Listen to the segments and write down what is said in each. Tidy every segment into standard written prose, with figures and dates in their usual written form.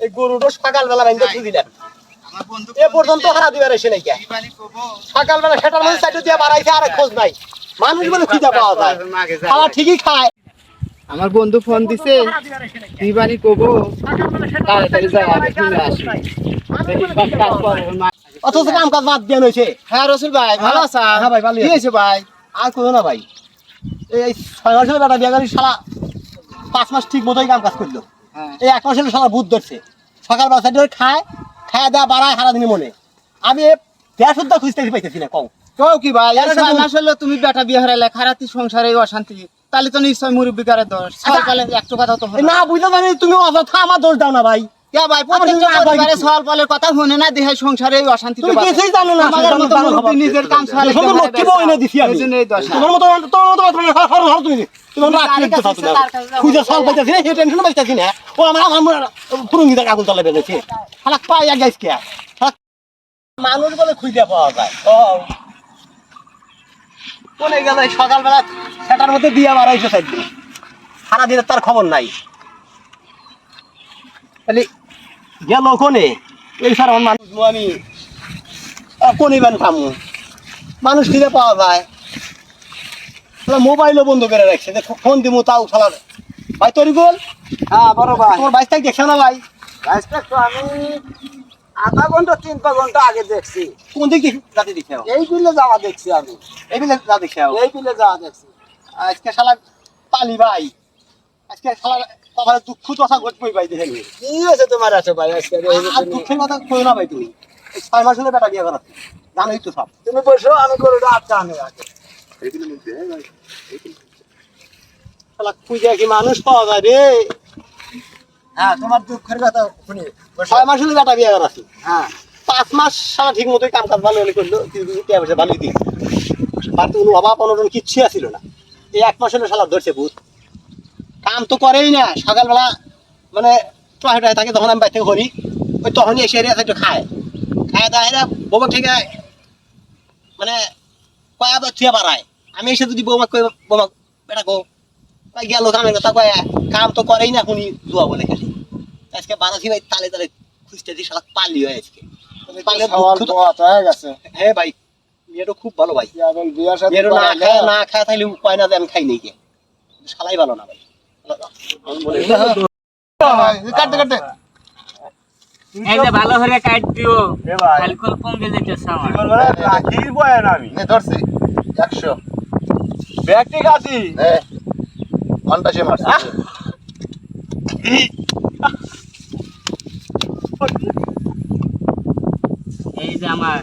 এই গরুটা সকালবেলা বাইন্দা দিলাম আমার বন্ধু এ পর্যন্ত হারা দিবার এসে নাই কে সকালবেলা সেটার মধ্যে চাইতে দিয়ে বাড়াইছে আর খোঁজ নাই মানুষ বলে খুঁজে পাওয়া যায় খাওয়া ঠিকই খায় আমার বন্ধু ফোন দিছে তুই বাড়ি কবো তাড়াতাড়ি যাই আসি অথচ কাম কাজ বাদ দিয়ে হয়েছে। হ্যাঁ রসুল ভাই ভালো আছা? হ্যাঁ ভাই ভালো কি হয়েছে ভাই? আর করো না ভাই এই 6 মাস হলো বেটা বিয়া করি শালা 5 মাস ঠিক মতোই কাম কাজ করলো এই 1 মাস হলো শালা ভূত ধরছে সকালবেলা সাইডে খায় খায় দেয়া বাড়ায় সারাদিনে মনে আমি দেড় সপ্তাহ খুঁজতে পাইতেছি না কও কও কি ভাই এই 6 মাস হলো তুমি বেটা বিয়ে হারাইলে খারাতি সংসারে অশান্তি তাহলে তো নিশ্চয় মুরব্বি কারে দোষ সকালে একটু কথা তো না বুঝতে পারি তুমি অযথা আমার দোষ দাও না ভাই কে ভাই প্রত্যেকটা পরিবারে সওয়াল পালের কথা শুনে না দেহে সংসারে অশান্তি তুমি কিছুই জানো না আমাদের মতো মুরব্বি নিজের কাম সারে শুধু লক্ষ্মী বউ এনে দিছি আমি এইজন্যই দোষ তোমার মতো তুমি রাগ করতে থাকো না খুঁজে সল পাইতেছি না এই টেনশন পাইতেছি না ও আমার পুরুঙ্গিটা আগুন তলে বেঁধেছে শালা পাই আর গাইস কে মানুষ বলে খুঁজে পাওয়া যায় ও কোনে গেল সকালবেলা সেটার মধ্যে দিয়া বাড়াইছে সাইড সারা দিনের তার খবর নাই তাহলে গেল কোনে এই সারা মানুষ আমি কোনে বান খামু মানুষ খুঁজে পাওয়া যায় মোবাইলও বন্ধ করে রাখছে ফোন দিব তাও শালার ভাই তরি বল হ্যাঁ বড় ভাই তোমার বাইশটাই দেখছো না ভাই আজকে তো আমি আধা ঘন্টা 3 ঘন্টা আগে দেখছি কোন দিক যাতে দেখছো এই বিলে যাওয়া দেখছি আমি এই বিলে যা দেখছো এই বিলে যাওয়া দেখছি আজকে শালা পালি ভাই আজকে শালা কপালে দুঃখ দশা ঘটবই ভাই দেখে নিয়ে কি হয়েছে তোমার আছে ভাই আজকে আর দুঃখের কথা কই না ভাই তুমি এই 6 মাস হলে বেটা বিয়ে করাচ্ছি জানোই তো সব তুমি বসো আমি করে আটটা আনে আগে শালা খুঁজে কি মানুষ পাওয়া যায় রে হ্যাঁ তোমার দুঃখের কথা শুনি 6 মাস হলে বেটা বিয়ে করাচ্ছি হ্যাঁ 5 মাস শালা ঠিক মতোই কাম কাজ ভালো হলে করলো তুই ভালোই দিন বাড়িতে কোনো অভাব অনটন কিচ্ছু আসিল না এই 1 মাস হলে শালা ধরছে ভূত কাম তো করেই না সকালবেলা মানে টয়টায় থাকে তখন আমি বাইরে থেকে করি ওই তখনই এসে এরিয়া একটু খায় খায় দায় বৌমা থেকে মানে কয়া থুয়া বাড়ায় আমি এসে যদি বৌমা কই বৌমা বেটা গো কয় গেল কামের কথা কয়া কাম তো করেই না শুনি জুয়া বলে খালি আজকে বানাছি ভাই তালে তালে খুঁজতে দিই শালা পালি হয় আজকে পালে হয়ে গেছে হ্যাঁ ভাই মেয়েটা খুব ভালো ভাই এখন বিয়ার সাথে মেয়েটা না খায় তাইলে উপায় না যে আমি খাই নেই কে শালাই ভালো না ভাই কাটতে কাটতে এই যে ভালো করে কাট দিও এ ভাই কালকুল কমবে যেতেছে আমার রাখির বয়ান আমি নে ধরছি 100 ব্যাগ ঠিক আছে এ ঘন্টা সে মারছে এই যে আমার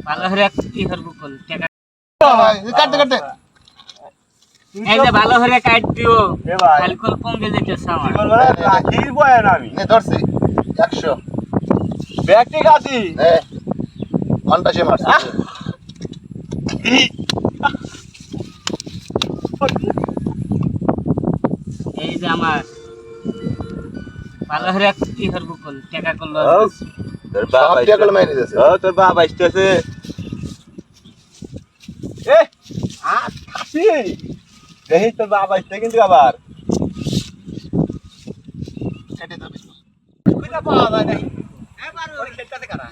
ভালো করে কি করবো কোন টাকা কাটতে কাটতে এই যে ভালো করে কাট দিও এ ভাই কালকুল কমবে যেতেছে আমার রাখির বয়ান আমি নে ধরছি 100 ব্যাগ ঠিক আছে এ ঘন্টা সে মারছে এই যে আমার ভালো করে কি করবো কোন টাকা করলো তোর বাবা টাকা মাইনে দিয়েছে ও তোর বাবা আসতেছে এ আ খাসি দেখি তোর বাবা আসতে কিন্তু আবার কেটে দেবে খুঁজে পাওয়া যায় নাই এবার ওই খেলটাতে কারা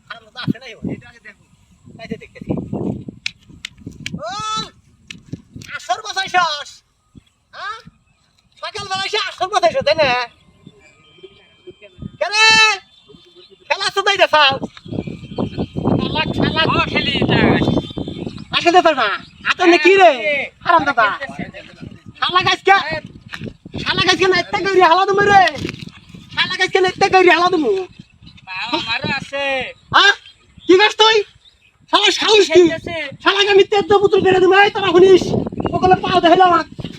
আর মতো আসে নাই এটা আগে দেখো তাই দেখতেছি ও আসর বসাই শেষ হ্যাঁ সকালবেলা এসে আসর বসাইছো তাই না কেন খেলা তো তাই দেখাও খেলা খেলা ও খেলি আসে দেখ না আতনে কি রে হারাম দাদা শালা গাছকে নাইতে কইরি হালা তুমি রে শালা গাছকে নাইতে কইরি হালা তুমি আমারও আছে হ্যাঁ কি গাছ তুই শালা সাহস কি শালাকে আমি তেজ পুত্র করে তুমি এই তোরা শুনিস ওগুলো পাও দেখাইলাম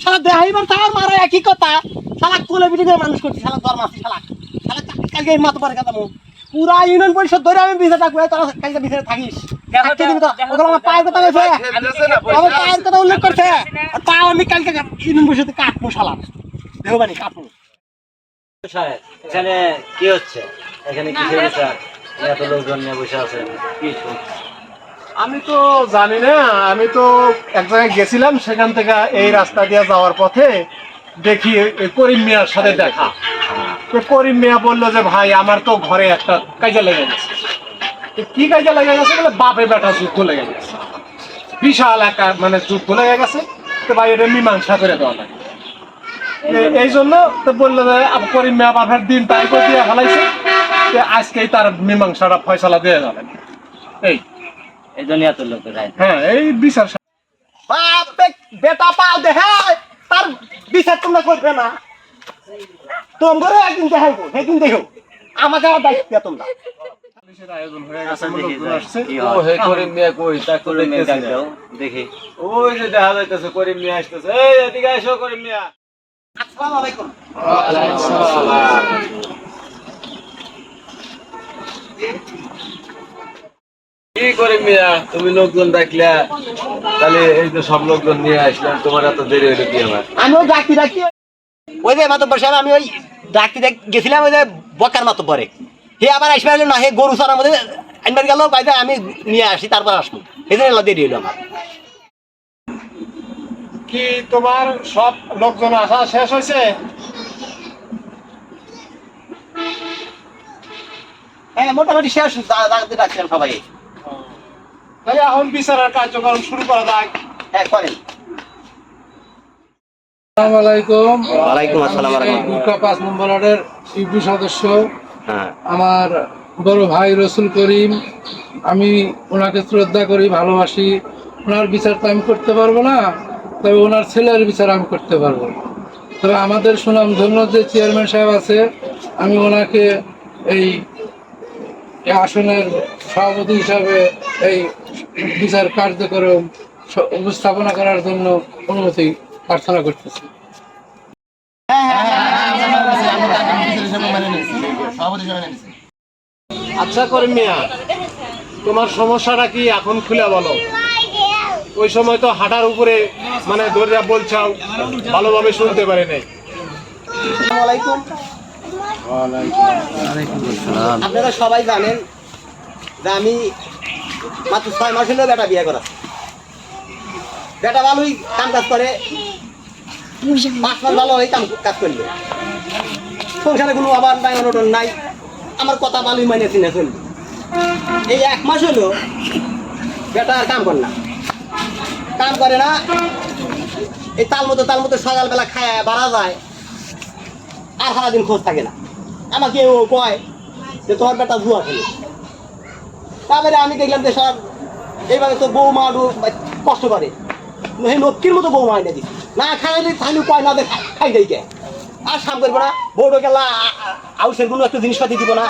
শালা দেখাইবার তার মারা একই কথা শালা কোলে বিটি করে মানুষ করছি শালা দর মাসি শালা শালা কালকে এই মাথা পরে কথা পুরা ইউনিয়ন পরিষদ ধরে আমি বিছে থাকবো তোরা কালকে বিছে থাকিস ওগুলো আমার পায়ের কথা কইছে আমার পায়ের কথা উল্লেখ করছে আর তাও আমি কালকে ইউনিয়ন পরিষদে কাটবো শালা দেহবানি কাটবো এখানে কি হচ্ছে এখানে কিসের বিচার এত লোকজন নিয়ে বসে আছে কি শুনছি আমি তো জানি না আমি তো এক জায়গায় গেছিলাম সেখান থেকে এই রাস্তা দিয়ে যাওয়ার পথে দেখি এই করিম মিয়ার সাথে দেখা। তো করিম মিয়া বললো যে ভাই আমার তো ঘরে একটা কাজে লেগে গেছে। তো কি কাজে লেগে গেছে বলে বাপে বেটা যুদ্ধ লেগে গেছে, বিশাল একটা মানে যুদ্ধ লেগে গেছে। তো ভাই এটা মীমাংসা করে দেওয়া লাগে। এই জন্য তো বললো যে করিম মিয়া বাপের দিন তাই করে দিয়ে ফেলাইছে, আজকেই তার মীমাংসাটা ফয়সালা দিয়ে যাবেন। এই জন্য এত লোক যায়। হ্যাঁ, এই বিচার বাপে বেটা পাও দেখে তার বিচার তোমরা করবে না, তোমরা একদিন দেখাইবো, সেদিন দেখো আমাকে আর দায়িত্ব দেয়া তোমরা। আয়োজন হয়ে গেছে, আচ্ছা, দেখি লোকজন যাই। আসছে। কি ও হয়? হে করিম মিয়া কই তা তো করিম মিয়া দেখতেছি ডাক না। দাও, দেখি। ওই যে দেখা যাইতেছে করিম মিয়া আসতেছে। এই এদিকে আসো করিম মিয়া। আসসালামু আলাইকুম। কি করিম মিয়া তুমি লোকজন ডাকলা, তাহলে এই তো সব লোকজন নিয়ে আসলাম, তোমার এত দেরি হইলো কি আমার? আমিও ডাকি ওই যে মাতব্বর সাহেব, আমি ওই ডাকতে গেছিলাম ওই যে বকার মাতব্বরে, হে আবার আসবে না, হে গরু চড়ার মধ্যে আনবার গেল, বাইরে আমি নিয়ে আসি তারপর আসবো, এই জন্য দেরি হইলো আমার। কি তোমার সব লোকজন আসা শেষ হয়েছে? হ্যাঁ, মোটামুটি শেষ ডাকছিলাম সবাই। তাহলে এখন বিচারের কার্যক্রম শুরু করা যাক। হ্যাঁ, করেন। আসসালামু আলাইকুম। ওয়ালাইকুম আসসালাম। আমি এই গুরকা 5 নম্বর ওয়ার্ডের ইউপি সদস্য। হ্যাঁ, আমার বড় ভাই রসুল করিম, আমি ওনাকে শ্রদ্ধা করি, ভালোবাসি। ওনার বিচার তো আমি করতে পারবো না, তবে ওনার ছেলের বিচার আমি করতে পারবো। তবে আমাদের সুনামধন্য যে চেয়ারম্যান সাহেব আছে, আমি ওনাকে এই আসনের সভাপতি হিসাবে এই বিচার কার্যক্রম উপস্থাপনা করার জন্য অনুমতি প্রার্থনা করতেছি। আচ্ছা করিম মিয়া, তোমার সমস্যাটা কি এখন খুলে বলো। ওই সময় তো হাঁটার উপরে মানে ধরে বলছাও, ভালোভাবে শুনতে পারি নাই। আসসালামু আলাইকুম। আপনারা সবাই জানেন যে আমি মাত্র 6 মাস হলো বেটা বিয়ে করা। বেটা ভালোই কাম কাজ করে, 5 মাস ভালো কাম কাজ করলো, সংসারে কোনো আবার নাই, অনটন নাই, আমার কথা ভালোই মানিয়েছি না চলবে। এই 1 মাস হলো বেটা আর কাম করে না, কাম করে না। এই তাল মতো সকালবেলা খায় বাড়া যায়, আর সারাদিন খোঁজ থাকে না। আমাকে ও কয় যে তোমার বেটা জুয়া খেলে। তারপরে আমি দেখলাম যে সব এইভাবে তো বৌমা কষ্ট করে, সেই লক্ষ্মীর মতো বৌমা এনে দিচ্ছি, না খাইলে খাইলে কয় না খাই দেয় কে, আর সাম করবো না, বউটো গেলা আউসের কোনো একটা জিনিসপাতি দিব না।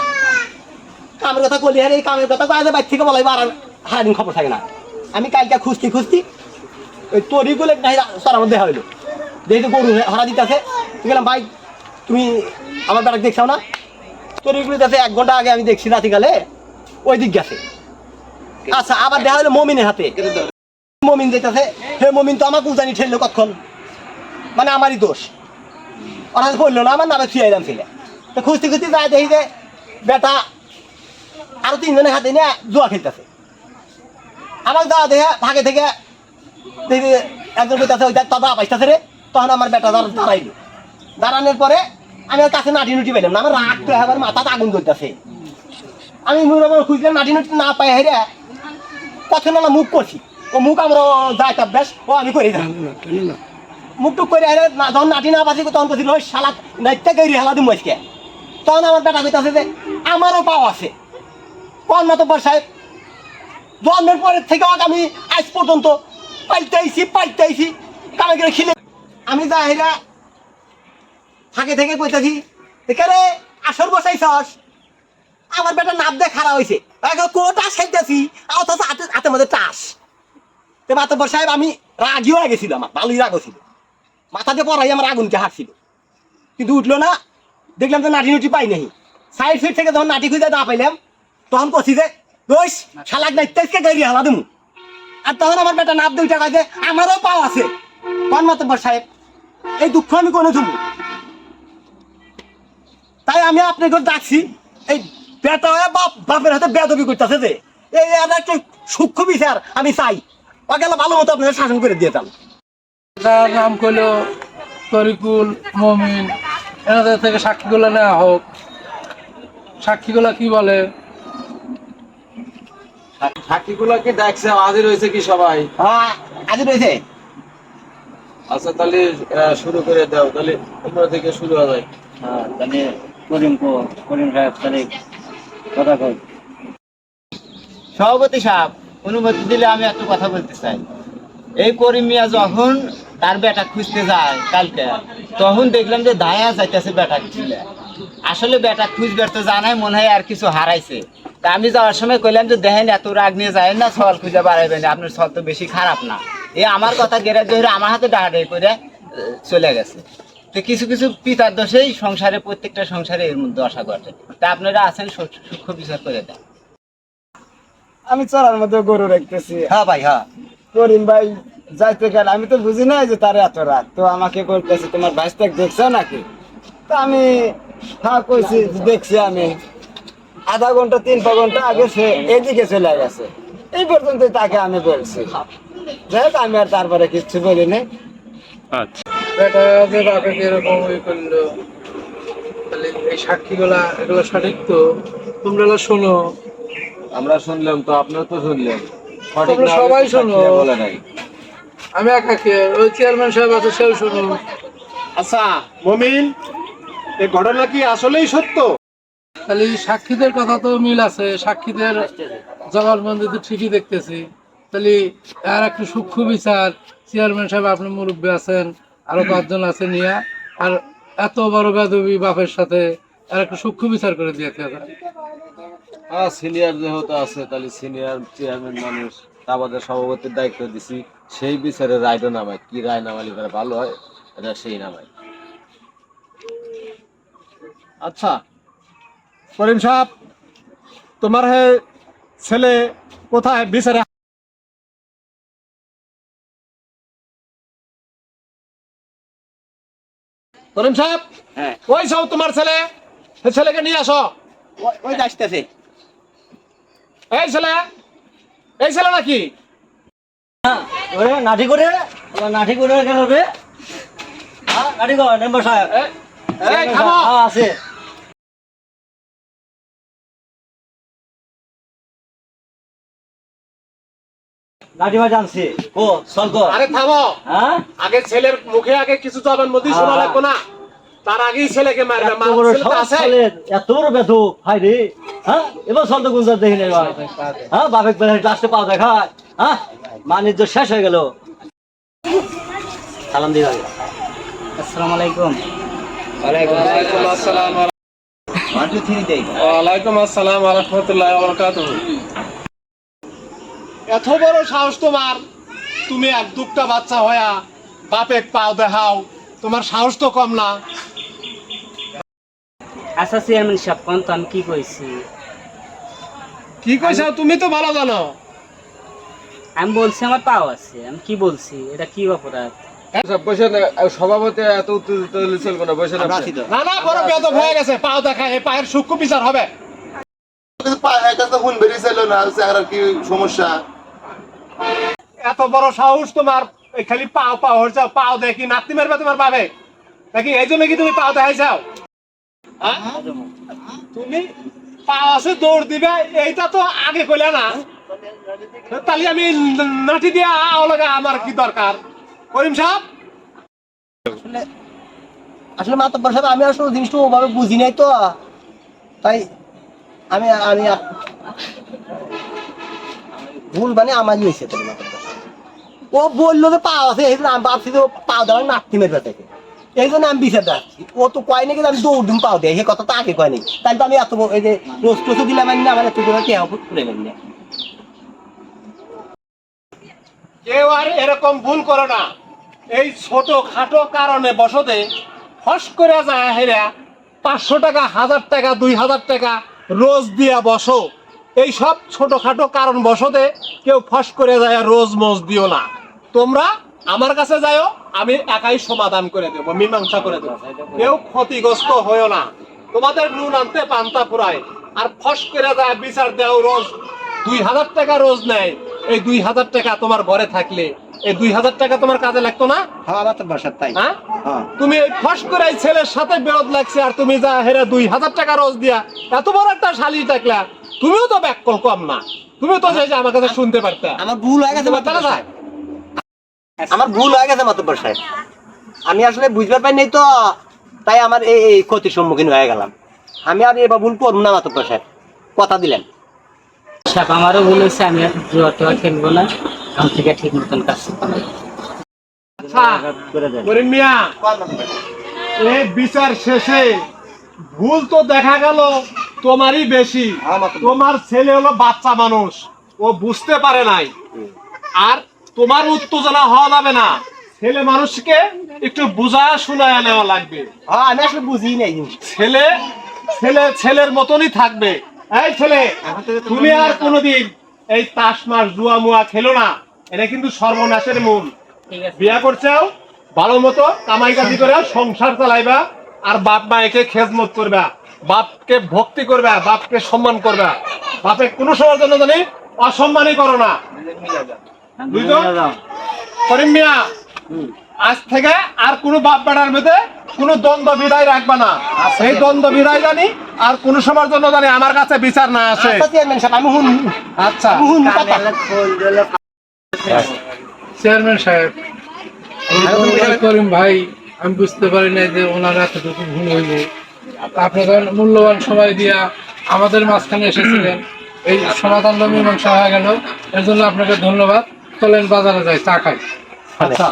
কামের কথা কলি, আর এই কামের কথা কয় যে বাইর থেকে বলাই আর সারাদিন খবর থাকে না। আমি কালকে খুঁজতি ওই তরিগুলো সরার মধ্যে হইলো, যেহেতু গরু হারা দিতে আছে, গেলাম ভাই তুমি আমার বেটাকে দেখছাও না? তরিগুলো আছে 1 ঘন্টা আগে আমি দেখছি রাতিকালে, ওই দিক গেছে। আচ্ছা, আবার দেখা হলো মমিনের হাতে, মমিন যেতেছে, হে মমিন তো আমাকে উজানি ঠেললো কতক্ষণ, মানে আমারই দোষ, ওর হাতে পড়লো না, আমার নামে ফিরাইলাম ছেলে। তো খুঁজতে যায় দেখি যে বেটা আরো 3 জনের হাতে নিয়ে জুয়া খেলতেছে। আমার দাদা দেখে ভাগে থেকে দেখি একজন কইতাছে ওই দাদা পাইতেছে রে, তখন আমার বেটা দাঁড়াইলো। দাঁড়ানোর পরে আমি ওর কাছে নাটি নুটি পাইলাম না, আমার রাগ তো এবার মাথাতে আগুন করতেছে। আমি খুঁজলাম, নাটি নুটি না পাই হেরে কথা না মুখ করছি, ও মুখ আমরা যায় তা বেশ, ও আমি করি না মুখ টুক করে হেরে, যখন নাটি না পাচ্ছি তখন করছি ওই শালা নাইতে গেরি হেলা দিম আজকে। তখন আমার বেটা কইতাছে যে আমারও পাও আছে। কোন মাতব্বর সাহেব, জন্মের পরের থেকে আমি আজ পর্যন্ত পাইতেছি কামে করে খিলে আমি যা হেরা থাকে থেকে কইতাছি রে আসর বসাইছস, আমার বেটা নাপ দিয়ে খারাপ হয়েছে, কোটা খাইতেছি অথচ হাতের মধ্যে টাস। তো মাতব্বর সাহেব আমি রাগিও হয়ে গেছিল, আমার ভালোই রাগ ছিল, মাথাতে পড়াই আমার আগুনকে হাঁটছিল, কিন্তু উঠলো না। দেখলাম যে নাটি নুটি পাই নাই, সাইড ফিট থেকে যখন নাটি খুঁজে না পাইলাম, তখন কছি যে দোষ শালাক নাইতে গাড়ি হালা দিমু। আর তখন আমার বেটা নাপ 2 টাকা যে আমারও পাও আছে। কোন মাতব্বর সাহেব, এই দুঃখ আমি কোনো থুবো, তাই আমি আপনাকে ডাকছি। এই বেটা বাপের হাতে বেদবি করতেছে যে, এই একটা সূক্ষ্ম বিচার আমি চাই, ওকে ভালো মতো আপনাদের শাসন করে দিয়েতাম। তার নাম হলো তরিকুল, মমিন, এনাদের থেকে সাক্ষীগুলো নেওয়া হোক। সাক্ষীগুলা কি বলে? সাক্ষীগুলো কি দেখছে হাজির হয়েছে কি সবাই? হ্যাঁ আজ রয়েছে। আচ্ছা তাহলে শুরু করে দাও, তাহলে তোমরা থেকে শুরু হবে। হ্যাঁ তাহলে করিম সাহেব তাহলে কথা কই। সভাপতি সাহেব, অনুমতি দিলে আমি একটা কথা বলতে চাই। এই করিম মিয়া যখন তার বেটা খুঁজতে যায় কালকে, তখন দেখলাম যে দায়া যাইতেছে বেটা খুঁজলে। আসলে বেটা খুঁজবার তো জানাই মনে হয় আর কিছু হারাইছে। তা আমি যাওয়ার সময় কইলাম যে দেখেন এত রাগ নিয়ে যায় না, ছল খুঁজে বাড়াইবেন, আপনার ছল তো বেশি খারাপ না। এই আমার কথা গ্যারাজ ধরে আমার হাতে ডাহাডাহি করে চলে গেছে। তো কিছু কিছু পিতার দোষেই সংসারে, প্রত্যেকটা সংসারে এর মধ্যে দশা ঘটে। তা আপনারা আছেন, সূক্ষ্ম বিচার করে দেন। আমি চড়ার মধ্যে গরু রাখতেছি। হ্যাঁ ভাই হ্যাঁ। করিম ভাই যাইতে গেলে আমি তো বুঝি না যে তার এত রাত, তো আমাকে বলতেছে তোমার ভাইস্তাক দেখছো নাকি? তো আমি হ্যাঁ কইছি যে দেখছি। আমি আধা ঘন্টা 3 ঘন্টা আগে সে এদিকে চলে গেছে। এই পর্যন্ত তাকে আমি বলছি। যাই হোক, আমি আর তারপরে কিচ্ছু বলিনি। বেটা যে বাপে এরকম ওই করলো, তাহলে এই সাক্ষীগুলা এগুলো সঠিক তো? তোমরা এগুলো শোনো, আমরা শুনলাম তো, আপনারা তো শুনলেন। সঠিক তোমরা না হলে সবাই তো শোনো। সাক্ষীরা বলে নাই। আমি একা কে, ওই চেয়ারম্যান সাহেব আছে, সেও শোনো। আচ্ছা মমিন, এই ঘটনা কি আসলেই সত্য? তাহলে এই সাক্ষীদের কথা তো মিল আছে, সাক্ষীদের জবানবন্দি তো ঠিকই দেখতেছি। তাহলে আর একটু সূক্ষ্ম বিচার, চেয়ারম্যান সাহেব আপনি মুরব্বী আছেন, আরো 5 জন আছে নিয়ে, আর এত বড় বেদবি বাপের সাথে আর একটু সূক্ষ্ম বিচার করে দিয়েছে। হ্যাঁ সিনিয়র যেহেতু আছে, তাহলে সিনিয়র চেয়ারম্যান মানুষ, তা আমাদের সভাপতির দায়িত্ব দিছি, সেই বিচারে রায়টা নামায়। কি রায় নামালে এবার ভালো হয়, এটা সেই নামায়। আচ্ছা করিম সাহেব, তোমার হে ছেলে কোথায় বিচারে? করিম সাহেব, হ্যাঁ। ওই সব তোমার ছেলে, সে ছেলেকে নিয়ে আসো। ওই আসতেছে। এই ছেলে, এই ছেলে নাকি? ওরে নাঠি করে কেন হবে? হ্যাঁ নাঠি করে মেম্বার সাহেব। এই থামো। হ্যাঁ আছে। নাঠি ভাই জানছি। ও চল কর। আরে থামো, হ্যাঁ আগে ছেলের মুখে আগে কিছু জবানবন্দি শোনা লাগবে না, তার আগেই ছেলেকে মারবে। এত বড় ছেলে তো সাহস আছে। ছেলের, এত বড় বেধক ভাই রে। হ্যাঁ এবার চল তো গুঞ্জার দেখি নেই ভাই। হ্যাঁ বাপেক বেলা লাস্টে পাও দেখায়। হ্যাঁ মানিজ্য শেষ হয়ে গেল। সালাম দিই ভাই। আসসালামু আলাইকুম। ওয়ালাইকুম আসসালাম। 1 2 3 দেই। ওয়ালাইকুম আসসালাম ওয়া রাহমাতুল্লাহি ওয়া বারাকাতুহু। এত বড় সাহস তোমার, তুমি এক দুঃখটা বাচ্চা হয়া বাপেক পাও দেখাও, তোমার সাহস তো কম না। আচ্ছা চেয়ারম্যান সাহেব, কোন তো আমি কি কইছি? কি কইছো তুমি তো ভালো জানো। আমি বলছি আমার পাও আছে, আমি কি বলছি? এটা কি অপরাধ? আচ্ছা, বসেন। সভাপতি এত উত্তেজিত হলে চলবে না, বসেন আমরা আপনি। আছি তো। না না, বড় বেয়াদব হয়ে গেছে, পাও দেখায়, এই পায়ের সূক্ষ্ম বিচার হবে। এত বড় সাহস তোমার, এই খালি পাও পাও হচ্ছে, পাও দেখি নাতি মারবে তোমার পাবে নাকি? এই জন্য কি তুমি পাও দেখাই যাও? হ্যাঁ? তুমি পাও আছে দৌড় দিবে, এইটা তো আগে কইলে না। তাহলে আমি নাঠি দিয়া লাগা আমার কি দরকার? করিম সাহেব, আসলে মাতব্বর সাহেব, আমি আসলে জিনিসটা ওভাবে বুঝি নাই তো, তাই আমি আমি ভুল মানে আমারই হয়েছে। তাহলে মাতব্বর সাহেব ও বললো যে পাও আছে, এই জন্য আমি ভাবছি যে পাও দেওয়ার নাটকি মেরবে থেকে, এই জন্য আমি বিচার যাচ্ছি। ও তো কয় নাকি আমি দৌড় দিন পাও দেয়, সে কথা তো আগে কয় নাকি। তাই তো আমি এত এই যে রোজ টোস্ট দিলাম না, আমার এত করে কেউ তুলে নেন না। কেউ আর এরকম ভুল করো না। এই ছোট খাটো কারণে বসতে ফস করে যায় হেরা 500 টাকা, 1000 টাকা, 2000 টাকা রোজ দিয়া বসো। এই সব ছোটখাটো কারণ বসতে কেউ ফস করে যায় রোজ মোজ দিও না। তোমরা আমার কাছে যাও, আমি একাই সমাধান করে দেবো, মীমাংসা করে দেবো। কেউ ক্ষতিগ্রস্ত হয়েও না। তোমাদের নুন আনতে পান্তা ফুরায়, আর ফস করে যায় বিচার দেও রোজ 2000 টাকা রোজ নেয়। এই 2000 টাকা তোমার ঘরে থাকলে এই 2000 টাকা তোমার কাজে লাগতো না? হ্যাঁ আমার তো বাসার তাই। হ্যাঁ হ্যাঁ তুমি এই ফস করে এই ছেলের সাথে বিরোধ লাগছে আর তুমি যা হেরে 2000 টাকা রোজ দিয়া এত বড় একটা শালি দেখলা, তুমিও তো ব্যাককল কম না, তুমিও তো যে আমার কাছে শুনতে পারতা। আমার ভুল হয়ে গেছে মাতব্বর সাহেব, আমার ভুল হয়ে গেছে মাতব্বর সাহেব, আমি আসলে বুঝতে পারি নাই তো, তাই আমার এই ক্ষতির সম্মুখীন হয়ে গেলাম। আমি আর এবার ভুল করবো না মাতব্বর সাহেব, কথা দিলেন। সাহেব আমারও বলেছে আমি আর জুয়া টুয়া খেলবো না, এখন থেকে ঠিক মতন কাজ করবো। আচ্ছা করিম মিয়া, এই বিচার শেষে ভুল তো দেখা গেল তোমারই বেশি। তোমার ছেলে হলো বাচ্চা মানুষ, ও বুঝতে পারে নাই, আর তোমার উত্তেজনা হওয়া যাবে না, ছেলে মানুষকে একটু বুঝা শোনায় নেওয়া লাগবে। হ্যাঁ আমি আসলে বুঝি নাই। ছেলে ছেলে ছেলের মতনই থাকবে। এই ছেলে, তুমি আর কোনোদিন এই তাস মাস জুয়া মুয়া খেলো না, এটা কিন্তু সর্বনাশের মূল। ঠিক আছে বিয়া করছেও ভালো মতো কামাই কাজি করে সংসার চালাইবা, আর বাপ মায়েকে খেজমত করবা, বাপকে ভক্তি করবা, বাপকে সম্মান করবা, বাপে কোনো সময়ের জন্য জানি অসম্মানই করো না। বুঝছো করিম মিয়া, আজ থেকে আর কোনো বাপ বেটার মধ্যে কোনো দ্বন্দ্ব বিদায় রাখবা না। এই দ্বন্দ্ব বিদায় জানি আর কোনো সময়ের জন্য জানি আমার কাছে বিচার না আসে। আচ্ছা চেয়ারম্যান সাহেব, আমি শুনুন আচ্ছা শুনুন কথা। চেয়ারম্যান সাহেব, করিম ভাই, আমি বুঝতে পারি না যে ওনার এতটুকু ভুল হইব। আপনাদের মূল্যবান সময় দিয়া আমাদের মাঝখানে এসেছিলেন, এই সমাধান মীমাংসা হয়ে গেল, এর জন্য আপনাকে ধন্যবাদ। চলেন বাজারে যাই, চা খাই। আচ্ছা